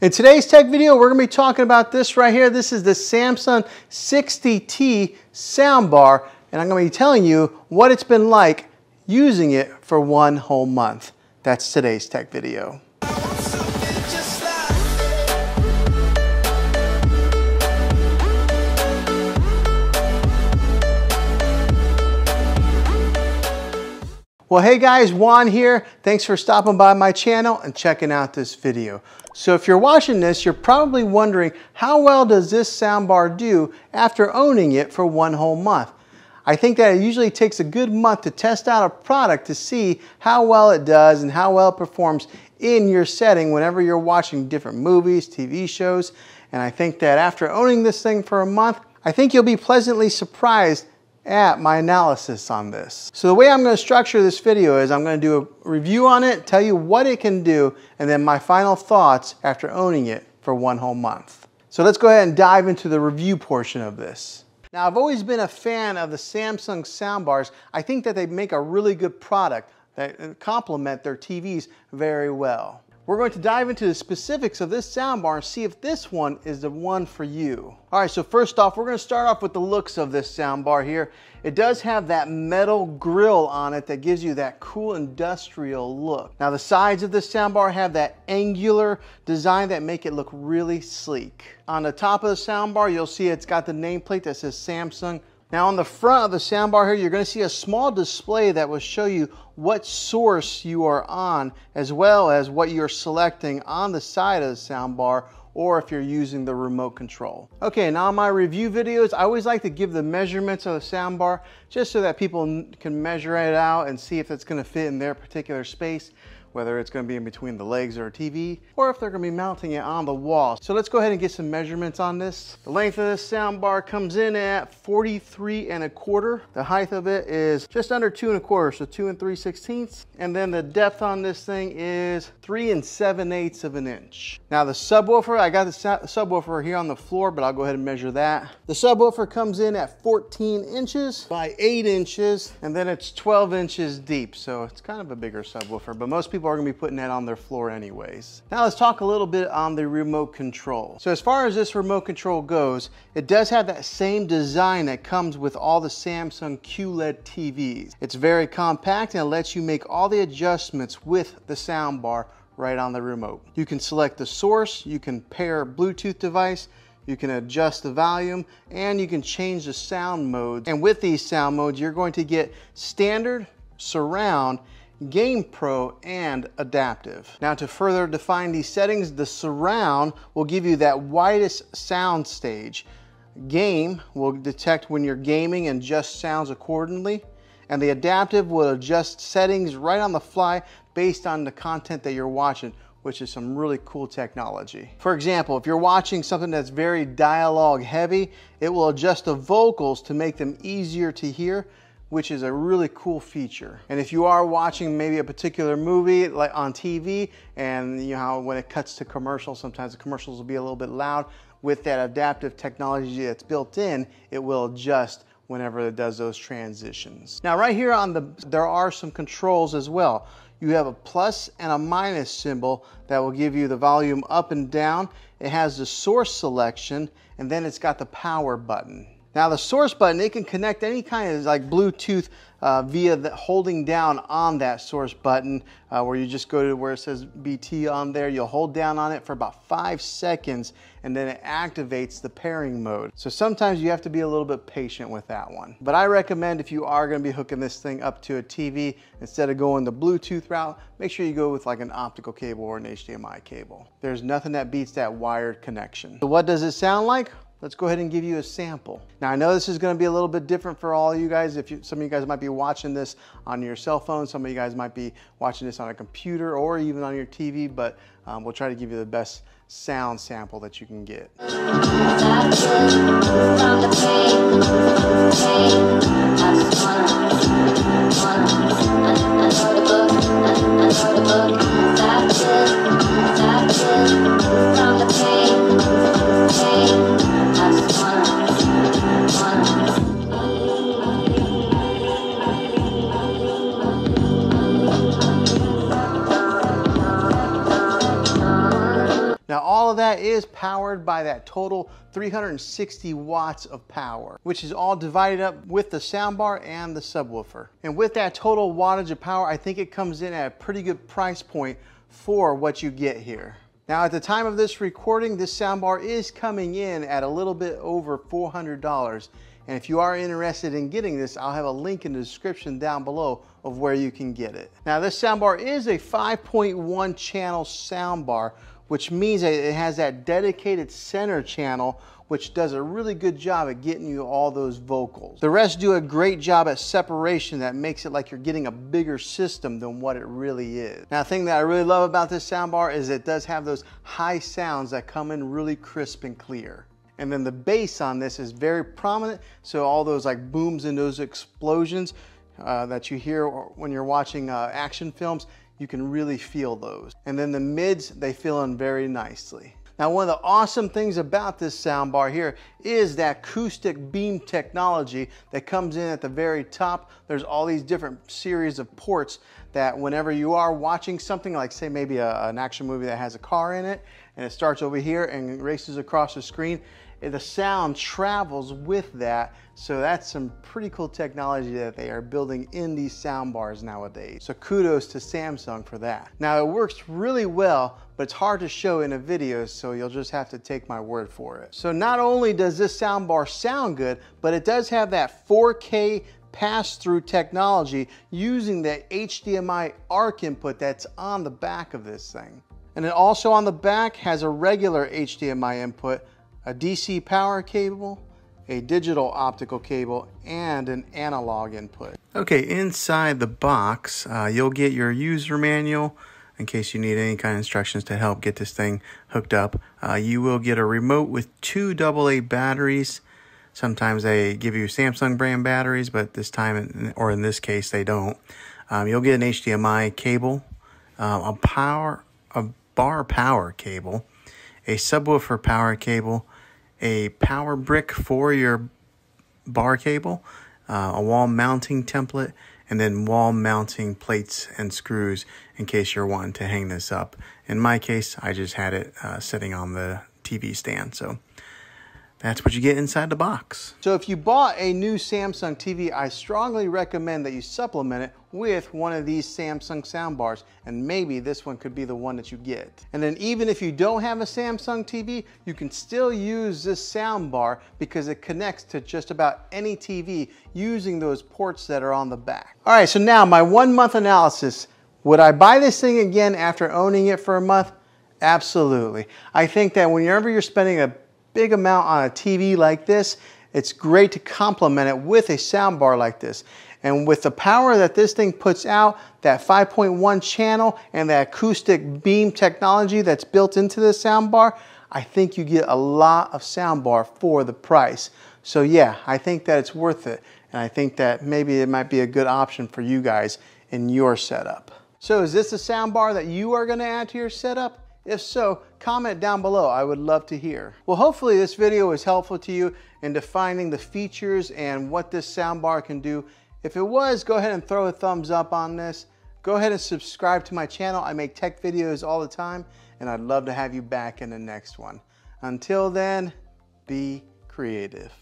In today's tech video, we're going to be talking about this right here. This is the Samsung HW-Q60T Soundbar, and I'm going to be telling you what it's been like using it for one whole month. That's today's tech video. Well, hey guys, Juan here. Thanks for stopping by my channel and checking out this video. So if you're watching this, you're probably wondering, how well does this soundbar do after owning it for one whole month? I think that it usually takes a good month to test out a product to see how well it does and how well it performs in your setting whenever you're watching different movies, TV shows. And I think that after owning this thing for a month, I think you'll be pleasantly surprised at my analysis on this. So the way I'm going to structure this video is I'm going to do a review on it, tell you what it can do, and then my final thoughts after owning it for one whole month. So let's go ahead and dive into the review portion of this. Now, I've always been a fan of the Samsung soundbars. I think that they make a really good product that complement their TVs very well. We're going to dive into the specifics of this soundbar and see if this one is the one for you. All right, so first off, we're going to start off with the looks of this soundbar here. It does have that metal grill on it that gives you that cool industrial look. Now, the sides of this soundbar have that angular design that make it look really sleek. On the top of the soundbar, you'll see it's got the nameplate that says Samsung. Now on the front of the soundbar here, you're going to see a small display that will show you what source you are on, as well as what you're selecting on the side of the soundbar, or if you're using the remote control. Okay, now in my review videos, I always like to give the measurements of the soundbar just so that people can measure it out and see if it's going to fit in their particular space, whether it's going to be in between the legs or a TV, or if they're going to be mounting it on the wall. So let's go ahead and get some measurements on this. The length of this soundbar comes in at 43 1/4. The height of it is just under 2 1/4, so 2 3/16. And then the depth on this thing is 3 7/8 of an inch. Now the subwoofer, I got the subwoofer here on the floor, but I'll go ahead and measure that. The subwoofer comes in at 14 inches by 8 inches, and then it's 12 inches deep. So it's kind of a bigger subwoofer, but most people are going to be putting that on their floor anyways. Now let's talk a little bit on the remote control. So as far as this remote control goes, it does have that same design that comes with all the Samsung QLED TVs. It's very compact and it lets you make all the adjustments with the soundbar right on the remote. You can select the source, you can pair a Bluetooth device, you can adjust the volume, and you can change the sound modes. And with these sound modes, you're going to get standard, surround, Game Pro, and adaptive. Now to further define these settings, the surround will give you that widest sound stage. Game will detect when you're gaming and adjust sounds accordingly. And the adaptive will adjust settings right on the fly based on the content that you're watching, which is some really cool technology. For example, if you're watching something that's very dialogue heavy, it will adjust the vocals to make them easier to hear, which is a really cool feature. And if you are watching maybe a particular movie like on TV, and you know how when it cuts to commercials, sometimes the commercials will be a little bit loud, with that adaptive technology that's built in, it will adjust whenever it does those transitions. Now right here there are some controls as well. You have a plus and a minus symbol that will give you the volume up and down. It has the source selection, and then it's got the power button. Now the source button, it can connect any kind of like Bluetooth via holding down on that source button, where you just go to where it says BT on there. You'll hold down on it for about 5 seconds, and then it activates the pairing mode. So sometimes you have to be a little bit patient with that one. But I recommend, if you are going to be hooking this thing up to a TV, instead of going the Bluetooth route, make sure you go with like an optical cable or an HDMI cable. There's nothing that beats that wired connection. So what does it sound like? Let's go ahead and give you a sample. Now I know this is going to be a little bit different for all of you guys. Some of you guys might be watching this on your cell phone, some of you guys might be watching this on a computer or even on your TV, but we'll try to give you the best sound sample that you can get. all of that is powered by that total 360 watts of power, which is all divided up with the soundbar and the subwoofer. And with that total wattage of power, I think it comes in at a pretty good price point for what you get here. Now, at the time of this recording, this soundbar is coming in at a little bit over $400. And if you are interested in getting this, I'll have a link in the description down below of where you can get it. Now, this soundbar is a 5.1 channel soundbar, which means that it has that dedicated center channel, which does a really good job at getting you all those vocals. The rest do a great job at separation that makes it like you're getting a bigger system than what it really is. Now, the thing that I really love about this soundbar is it does have those high sounds that come in really crisp and clear. And then the bass on this is very prominent, so all those like booms and those explosions that you hear when you're watching action films, you can really feel those. And then the mids, they fill in very nicely. Now, one of the awesome things about this soundbar here is that acoustic beam technology that comes in at the very top. There's all these different series of ports that whenever you are watching something like, say, maybe an action movie that has a car in it, and it starts over here and races across the screen, the sound travels with that. So that's some pretty cool technology that they are building in these sound bars nowadays. So kudos to Samsung for that. Now, it works really well, but it's hard to show in a video, so you'll just have to take my word for it. So not only does this sound bar sound good, but it does have that 4K pass-through technology using the HDMI ARC input that's on the back of this thing. And it also on the back has a regular HDMI input, a DC power cable, a digital optical cable, and an analog input. Okay, inside the box, you'll get your user manual in case you need any kind of instructions to help get this thing hooked up. You will get a remote with 2 AA batteries. Sometimes they give you Samsung brand batteries, but this time, or in this case, they don't. You'll get an HDMI cable, a bar power cable, a subwoofer power cable, a power brick for your bar cable, a wall mounting template, and then wall mounting plates and screws in case you're wanting to hang this up. In my case, I just had it sitting on the TV stand. So that's what you get inside the box. So if you bought a new Samsung TV, I strongly recommend that you supplement it with one of these Samsung soundbars, and maybe this one could be the one that you get. And then even if you don't have a Samsung TV, you can still use this soundbar because it connects to just about any TV using those ports that are on the back. All right, so now my 1 month analysis. Would I buy this thing again after owning it for a month? Absolutely. I think that whenever you're spending a big amount on a TV like this, it's great to complement it with a soundbar like this. And with the power that this thing puts out, that 5.1 channel and that acoustic beam technology that's built into this soundbar, I think you get a lot of soundbar for the price. So yeah, I think that it's worth it. And I think that maybe it might be a good option for you guys in your setup. So is this a soundbar that you are going to add to your setup? If so, comment down below. I would love to hear. Well, hopefully this video was helpful to you in defining the features and what this soundbar can do. If it was, go ahead and throw a thumbs up on this. Go ahead and subscribe to my channel. I make tech videos all the time, and I'd love to have you back in the next one. Until then, be creative.